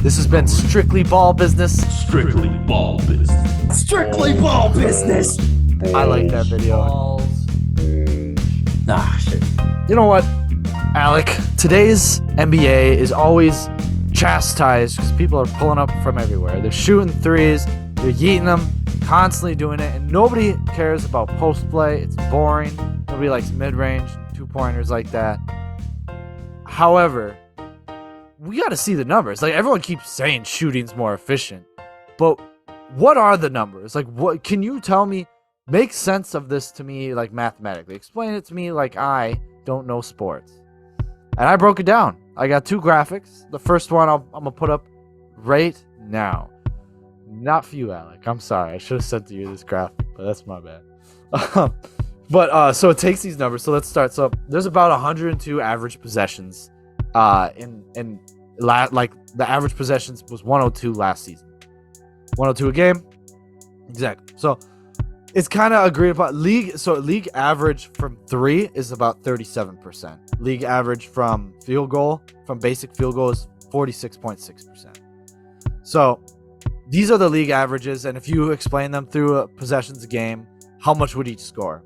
This has been Strictly Ball Business. Strictly ball business. Strictly ball business. I like that video. Nah, shit. You know what, Alec? Today's NBA is always chastised because people are pulling up from everywhere. They're shooting threes, they're yeeting them, constantly doing it, and nobody cares about post play. It's boring. Nobody likes mid-range and two-pointers like that. However, we got to see the numbers. Like, everyone keeps saying shooting's more efficient, but what are the numbers? Like, what can you tell me? Make sense of this to me, like, mathematically. Explain it to me like I don't know sports. And I broke it down. I got two graphics. The first one I'm gonna put up right now. Not for you, Alec. I'm sorry. I should have sent you this graphic, but that's my bad. So it takes these numbers. So let's start. So there's about 102 average possessions. Like the average possessions was 102 last season. 102 a game. Exactly. So it's kind of agreed upon. League average from three is about 37%. League average from basic field goal is 46.6%. So these are the league averages, and if you explain them through possessions a game, how much would each score?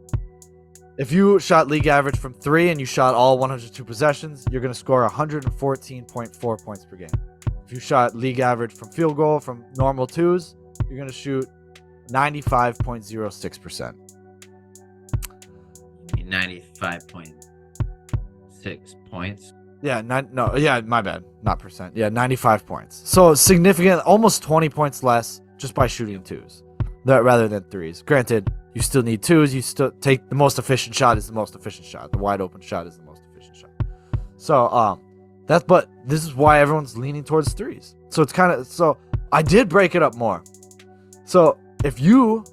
If you shot league average from three and you shot all 102 possessions, you're going to score 114.4 points per game. If you shot league average from field goal from normal twos, you're going to shoot 95.06%. 95.6 points. My bad. Not percent. Yeah, 95 points. So significant, almost 20 points less just by shooting twos rather than threes. Granted, you still need twos. You still take the most efficient shot is the most efficient shot. The wide open shot is the most efficient shot. So but this is why everyone's leaning towards threes. So it's so I did break it up more. So if you're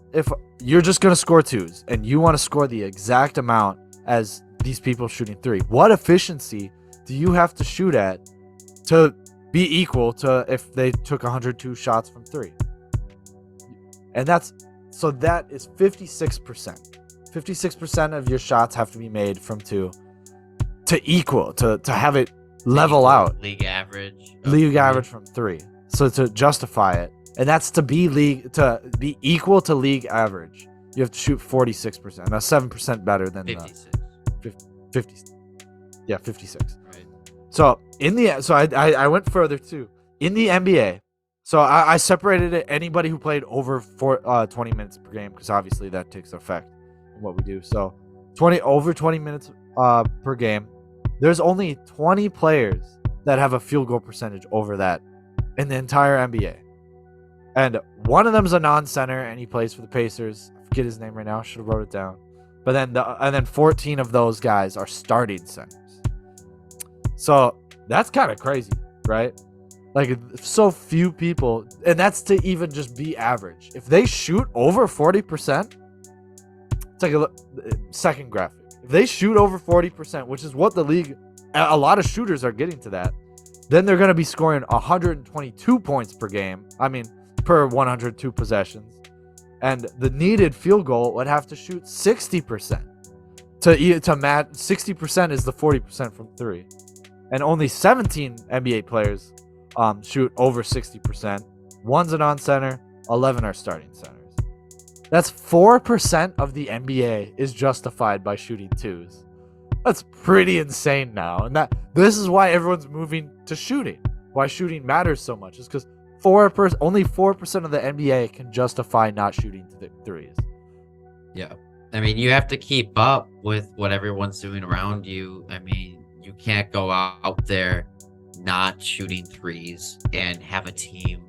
just gonna score twos and you want to score the exact amount as these people shooting three, what efficiency do you have to shoot at to be equal to if they took 102 shots from three? And that is 56%. 56% of your shots have to be made from two to equal to have it level out. League average. League average from three. So to justify it. And that's to be equal to league average. You have to shoot 46%. Now 7% better than 56. 50. Yeah, 56. Right. So I went further too. In the NBA, so I separated it anybody who played over 20 minutes per game, because obviously that takes effect in what we do. So over 20 minutes per game. There's only 20 players that have a field goal percentage over that in the entire NBA. And one of them is a non-center, and he plays for the Pacers. I forget his name right now. Should have wrote it down. But then 14 of those guys are starting centers. So that's kind of crazy, right? Like, so few people, and that's to even just be average. If they shoot over 40%, take a second graphic. If they shoot over 40%, which is what the league, a lot of shooters are getting to that, then they're going to be scoring 122 points per game. Per 102 possessions. And the needed field goal would have to shoot 60%. To match 60% is the 40% from three. And only 17 NBA players shoot over 60%. One's a non-center, 11 are starting centers. That's 4% of the NBA is justified by shooting twos. That's pretty insane now. And this is why everyone's moving to shooting. Why shooting matters so much is because only 4% of the NBA can justify not shooting to the threes. Yeah. You have to keep up with what everyone's doing around you. You can't go out there not shooting threes and have a team,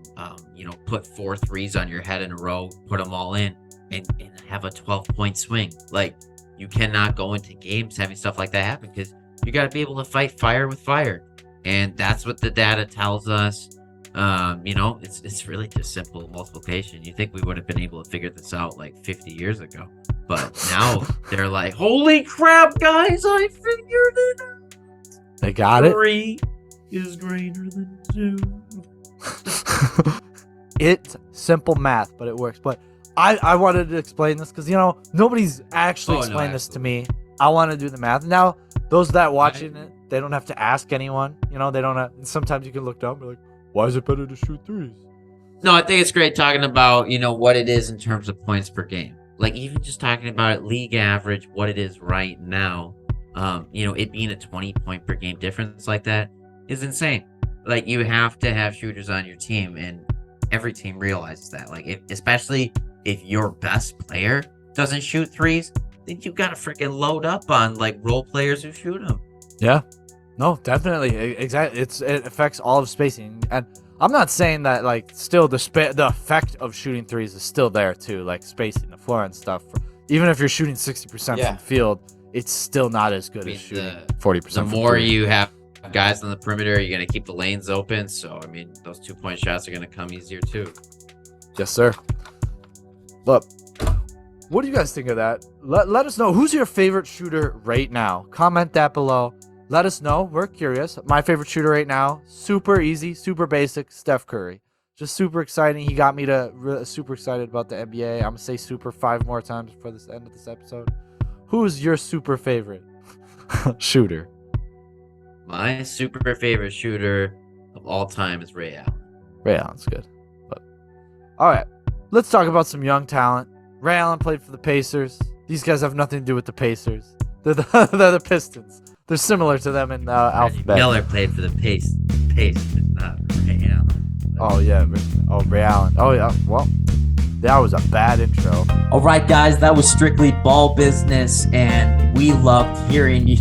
put 4 threes on your head in a row, put them all in, and have a 12-point swing. Like, you cannot go into games having stuff like that happen, because you got to be able to fight fire with fire. And that's what the data tells us. It's really just simple multiplication. You think we would have been able to figure this out like 50 years ago, but now they're like, holy crap, guys, I figured it out. They got it. 3 is greater than 2. It's simple math, but it works. But I wanted to explain this because, nobody's actually explained this to me. I want to do the math. Now, those that watching it, they don't have to ask anyone. They don't have, sometimes you can look down and be like, Why is it better to shoot threes? No, I think it's great talking about, what it is in terms of points per game. Like, even just talking about it, league average, what it is right now, it being a 20-point per game difference like that is insane. Like, you have to have shooters on your team, and every team realizes that. Like, especially if your best player doesn't shoot threes, then you got to freaking load up on, like, role players who shoot them. Yeah. No, definitely. Exactly. It affects all of spacing. And I'm not saying that, like, still the effect of shooting threes is still there, too, like spacing the floor and stuff. Even if you're shooting 60% Yeah. from the field, it's still not as good as shooting 40%. The from more three. you have guys on the perimeter, you're going to keep the lanes open. So, I mean, those 2-point shots are going to come easier, too. Yes, sir. But what do you guys think of that? Let us know. Who's your favorite shooter right now? Comment that below. Let us know. We're curious. My favorite shooter right now, super easy, super basic, Steph Curry. Just super exciting. He got me to super excited about the NBA. I'm going to say super 5 more times before this end of this episode. Who's your super favorite shooter? My super favorite shooter of all time is Ray Allen. Ray Allen's good. But all right, let's talk about some young talent. Ray Allen played for the Pacers. These guys have nothing to do with the Pacers. They're the Pistons. They're similar to them in alphabet. Miller played for the Pacers, not Ray Allen. Oh yeah. Oh, Ray Allen. Oh yeah. Well, that was a bad intro. All right, guys, that was strictly ball business, and we loved hearing you.